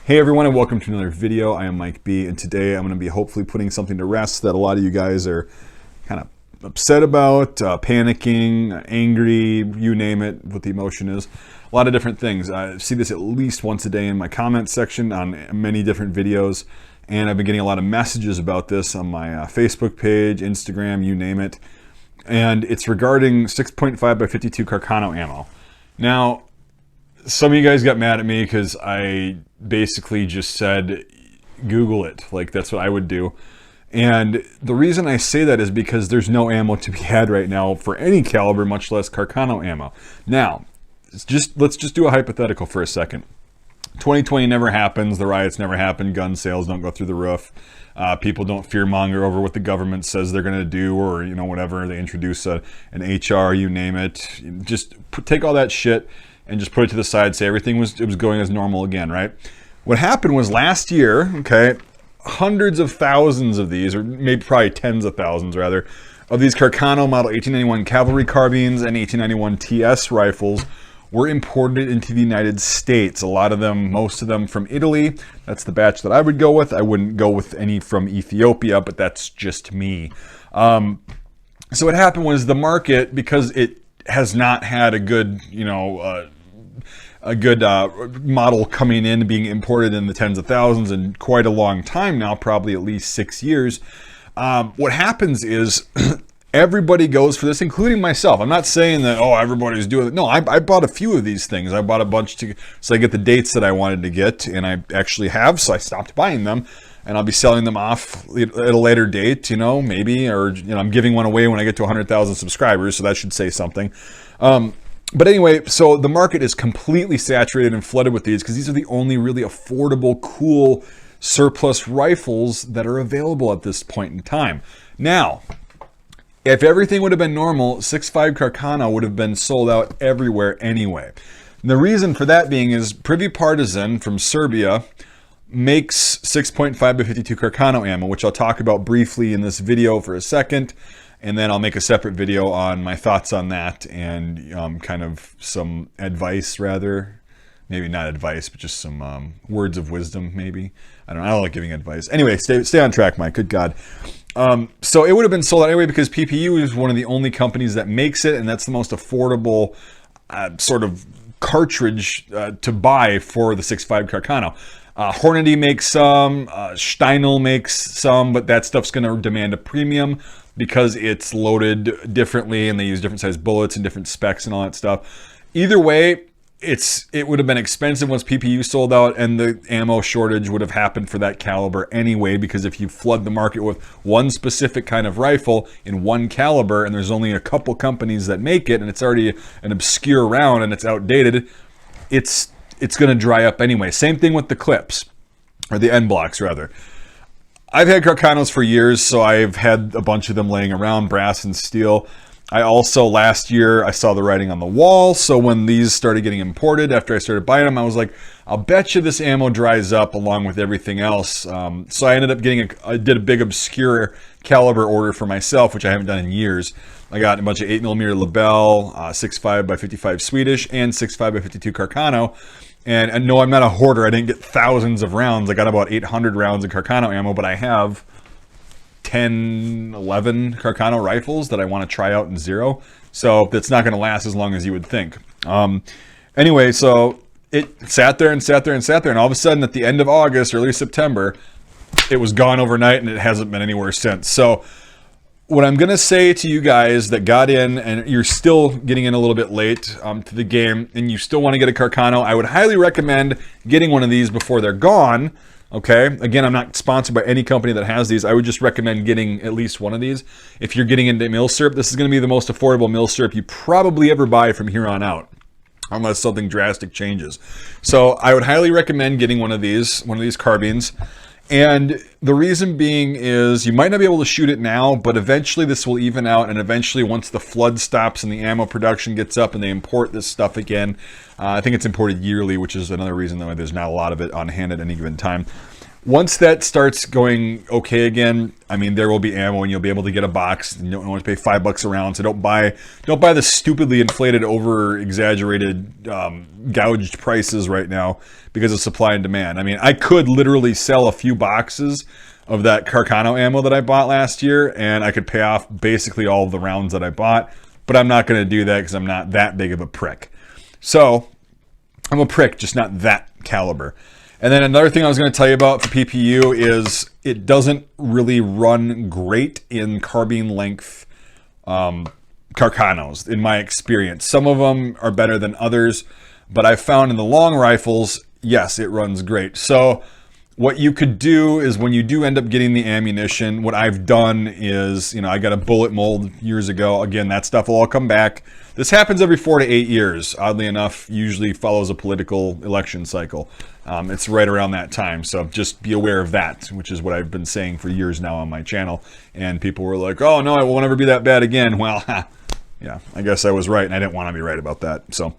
Hey everyone, and welcome to another video. I am Mike B, and today I'm going to be hopefully putting something to rest that a lot of you guys are kind of upset about, panicking, angry, you name it, what the emotion is. A lot of different things. I see this at least once a day in my comment section on many different videos, and I've been getting a lot of messages about this on my Facebook page, Instagram, you name it. And it's regarding 6.5x52 Carcano ammo. Now, some of you guys got mad at me because I basically just said, Google it. Like, that's what I would do. And the reason I say that is because there's no ammo to be had right now for any caliber, much less Carcano ammo. Now, let's just do a hypothetical for a second. 2020 never happens. The riots never happen. Gun sales don't go through the roof. People don't fearmonger over what the government says they're going to do, or whatever. They introduce an HR, you name it. Just take all that shit and just put it to the side, say everything was going as normal again, right? What happened was last year, okay, hundreds of thousands of these, or maybe probably tens of thousands rather, of these Carcano model 1891 cavalry carbines and 1891 TS rifles were imported into the United States. A lot of them, most of them from Italy. That's the batch that I would go with. I wouldn't go with any from Ethiopia, but that's just me. So what happened was the market, because it has not had a good, model coming in, being imported in the tens of thousands in quite a long time now, probably at least 6 years. What happens is everybody goes for this, including myself. I'm not saying that, everybody's doing it. No, I bought a few of these things. I bought a bunch so I get the dates that I wanted to get, and I actually have, so I stopped buying them. And I'll be selling them off at a later date, maybe, or, I'm giving one away when I get to 100,000 subscribers, so that should say something. But anyway, so the market is completely saturated and flooded with these because these are the only really affordable, cool surplus rifles that are available at this point in time. Now, if everything would have been normal, 6.5 Carcano would have been sold out everywhere anyway. And the reason for that being is Privy Partisan from Serbia makes 6.5x52 Carcano ammo, which I'll talk about briefly in this video for a second, and then I'll make a separate video on my thoughts on that and kind of some advice, rather. Maybe not advice, but just some words of wisdom, maybe. I don't like giving advice. Anyway, stay on track, Mike. Good God. So it would have been sold out anyway because PPU is one of the only companies that makes it, and that's the most affordable sort of cartridge to buy for the 6.5 Carcano. Hornady makes some, Steinel makes some, but that stuff's going to demand a premium because it's loaded differently and they use different size bullets and different specs and all that stuff. Either way, it would have been expensive once PPU sold out, and the ammo shortage would have happened for that caliber anyway, because if you flood the market with one specific kind of rifle in one caliber and there's only a couple companies that make it and it's already an obscure round and it's outdated, it's going to dry up anyway. Same thing with the clips, or the end blocks rather. I've had Carcanos for years, so I've had a bunch of them laying around, brass and steel. I also, last year, I saw the writing on the wall, so when these started getting imported, after I started buying them, I was like, I'll bet you this ammo dries up along with everything else. So I ended up I did a big obscure caliber order for myself, which I haven't done in years. I got a bunch of 8mm Lebel, 6.5x55 Swedish, and 6.5x52 Carcano. And no, I'm not a hoarder. I didn't get thousands of rounds. I got about 800 rounds of Carcano ammo, but I have 10, 11 Carcano rifles that I want to try out in zero. So that's not going to last as long as you would think. Anyway, so it sat there and sat there and sat there. And all of a sudden at the end of August, early September, it was gone overnight and it hasn't been anywhere since. So what I'm going to say to you guys that got in and you're still getting in a little bit late to the game and you still want to get a Carcano, I would highly recommend getting one of these before they're gone. Okay, again, I'm not sponsored by any company that has these. I would just recommend getting at least one of these. If you're getting into milsurp, this is going to be the most affordable milsurp you probably ever buy from here on out, unless something drastic changes. So I would highly recommend getting one of these carbines. And the reason being is you might not be able to shoot it now, but eventually this will even out, and eventually once the flood stops and the ammo production gets up and they import this stuff again, I think it's imported yearly, which is another reason why there's not a lot of it on hand at any given time. Once that starts going okay again, I mean, there will be ammo and you'll be able to get a box. You don't want to pay $5 a round, so don't buy the stupidly inflated, over exaggerated, gouged prices right now because of supply and demand. I mean, I could literally sell a few boxes of that Carcano ammo that I bought last year, and I could pay off basically all of the rounds that I bought, but I'm not going to do that because I'm not that big of a prick. So I'm a prick, just not that caliber. And then another thing I was going to tell you about for PPU is it doesn't really run great in carbine length Carcanos, in my experience. Some of them are better than others, but I found in the long rifles, yes, it runs great. So what you could do is when you do end up getting the ammunition, what I've done is, you know, I got a bullet mold years ago. Again, that stuff will all come back. This happens every 4 to 8 years. Oddly enough, usually follows a political election cycle. It's right around that time. So just be aware of that, which is what I've been saying for years now on my channel. And people were like, oh no, it won't ever be that bad again. Well, yeah, I guess I was right, and I didn't want to be right about that. So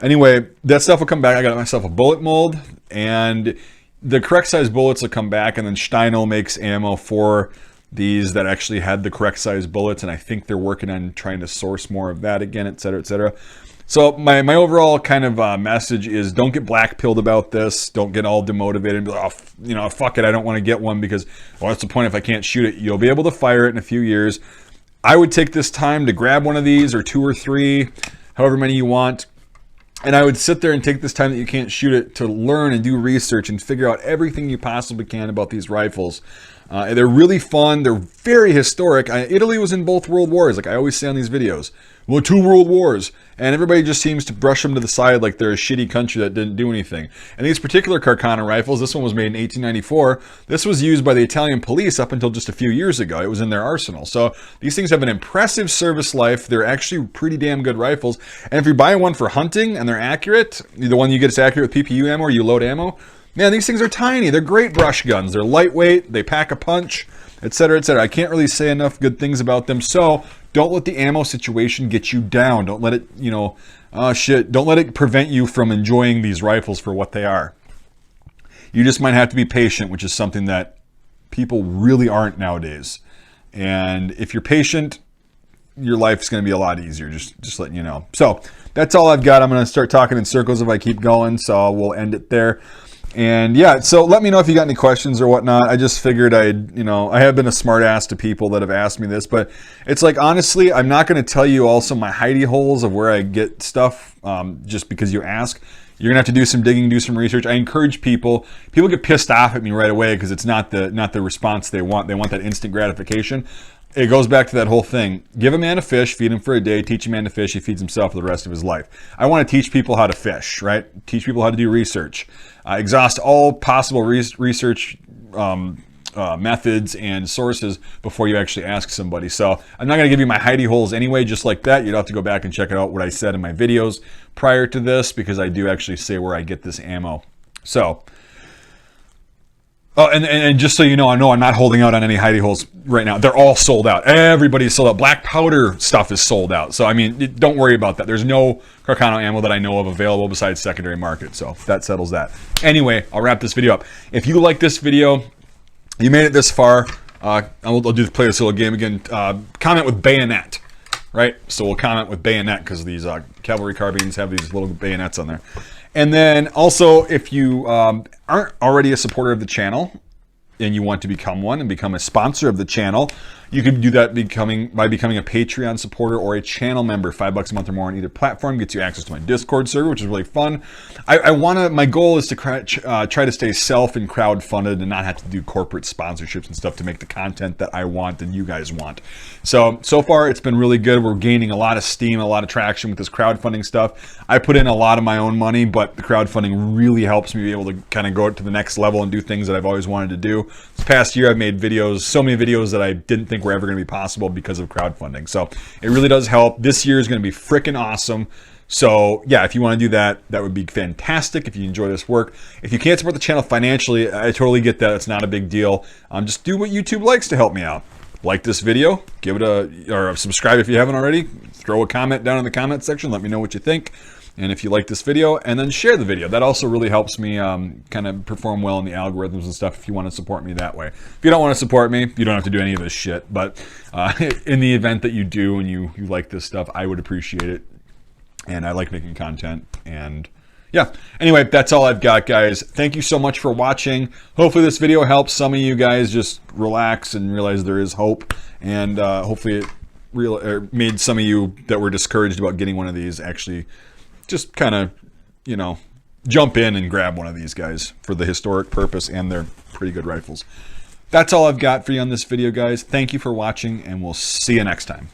anyway, that stuff will come back. I got myself a bullet mold, and the correct size bullets will come back, and then Steinel makes ammo for these that actually had the correct size bullets, and I think they're working on trying to source more of that again, et cetera, et cetera. So my overall kind of message is, don't get black-pilled about this. Don't get all demotivated and be like, oh, you know, fuck it, I don't want to get one because, well, what's the point if I can't shoot it? You'll be able to fire it in a few years. I would take this time to grab one of these, or 2 or 3, however many you want. And I would sit there and take this time that you can't shoot it to learn and do research and figure out everything you possibly can about these rifles. They're really fun. They're very historic. Italy was in both world wars, like I always say on these videos. Well, 2 world wars. And everybody just seems to brush them to the side like they're a shitty country that didn't do anything. And these particular Carcano rifles, this one was made in 1894. This was used by the Italian police up until just a few years ago. It was in their arsenal. So these things have an impressive service life. They're actually pretty damn good rifles. And if you buy one for hunting and they're accurate, the one you get is accurate with PPU ammo or you load ammo, man, these things are tiny. They're great brush guns. They're lightweight. They pack a punch, etc., etc. I can't really say enough good things about them. So don't let the ammo situation get you down. Don't let it, you know, don't let it prevent you from enjoying these rifles for what they are. You just might have to be patient, which is something that people really aren't nowadays. And if you're patient, your life's going to be a lot easier, just letting you know. So that's all I've got. I'm going to start talking in circles if I keep going, so we'll end it there. And yeah, so let me know if you got any questions or whatnot. I just figured I have been a smart ass to people that have asked me this, but it's like, honestly, I'm not going to tell you also my hidey holes of where I get stuff just because you ask. You're gonna have to do some digging, do some research. I encourage people get pissed off at me right away because it's not the response they want. They want that instant gratification. It goes back to that whole thing. Give a man a fish, feed him for a day, teach a man to fish, he feeds himself for the rest of his life. I want to teach people how to fish, right? Teach people how to do research. Exhaust all possible research methods and sources before you actually ask somebody. So I'm not going to give you my hidey holes anyway, just like that. You'd have to go back and check out what I said in my videos prior to this, because I do actually say where I get this ammo. So... Oh, and just so you know, I'm not holding out on any hidey holes right now. They're all sold out. Everybody's sold out. Black powder stuff is sold out. So, I mean, don't worry about that. There's no Carcano ammo that I know of available besides secondary market. So that settles that. Anyway, I'll wrap this video up. If you like this video, you made it this far, I'll play this little game again. Comment with bayonet, right? So we'll comment with bayonet because these cavalry carbines have these little bayonets on there. And then also, if you aren't already a supporter of the channel and you want to become one and become a sponsor of the channel, you can do that by becoming a Patreon supporter or a channel member. $5 a month or more on either platform gets you access to my Discord server, which is really fun. My goal is to try to stay self and crowd-funded and not have to do corporate sponsorships and stuff to make the content that I want and you guys want. So far it's been really good. We're gaining a lot of steam, a lot of traction with this crowdfunding stuff. I put in a lot of my own money, but the crowdfunding really helps me be able to kind of go to the next level and do things that I've always wanted to do. This past year I've made videos, so many videos that I didn't think were ever going to be possible because of crowdfunding. So it really does help. This year is going to be freaking awesome. So yeah, if you want to do that, that would be fantastic if you enjoy this work. If you can't support the channel financially, I totally get that. It's not a big deal. Just do what YouTube likes to help me out. Like this video, give it or subscribe if you haven't already. Throw a comment down in the comment section. Let me know what you think. And if you like this video, and then share the video. That also really helps me kind of perform well in the algorithms and stuff if you want to support me that way. If you don't want to support me, you don't have to do any of this shit. But in the event that you do and you like this stuff, I would appreciate it. And I like making content. And yeah, anyway, that's all I've got, guys. Thank you so much for watching. Hopefully this video helps some of you guys just relax and realize there is hope. And hopefully it made some of you that were discouraged about getting one of these actually just kind of, you know, jump in and grab one of these guys for the historic purpose, and they're pretty good rifles. That's all I've got for you on this video, guys. Thank you for watching, and we'll see you next time.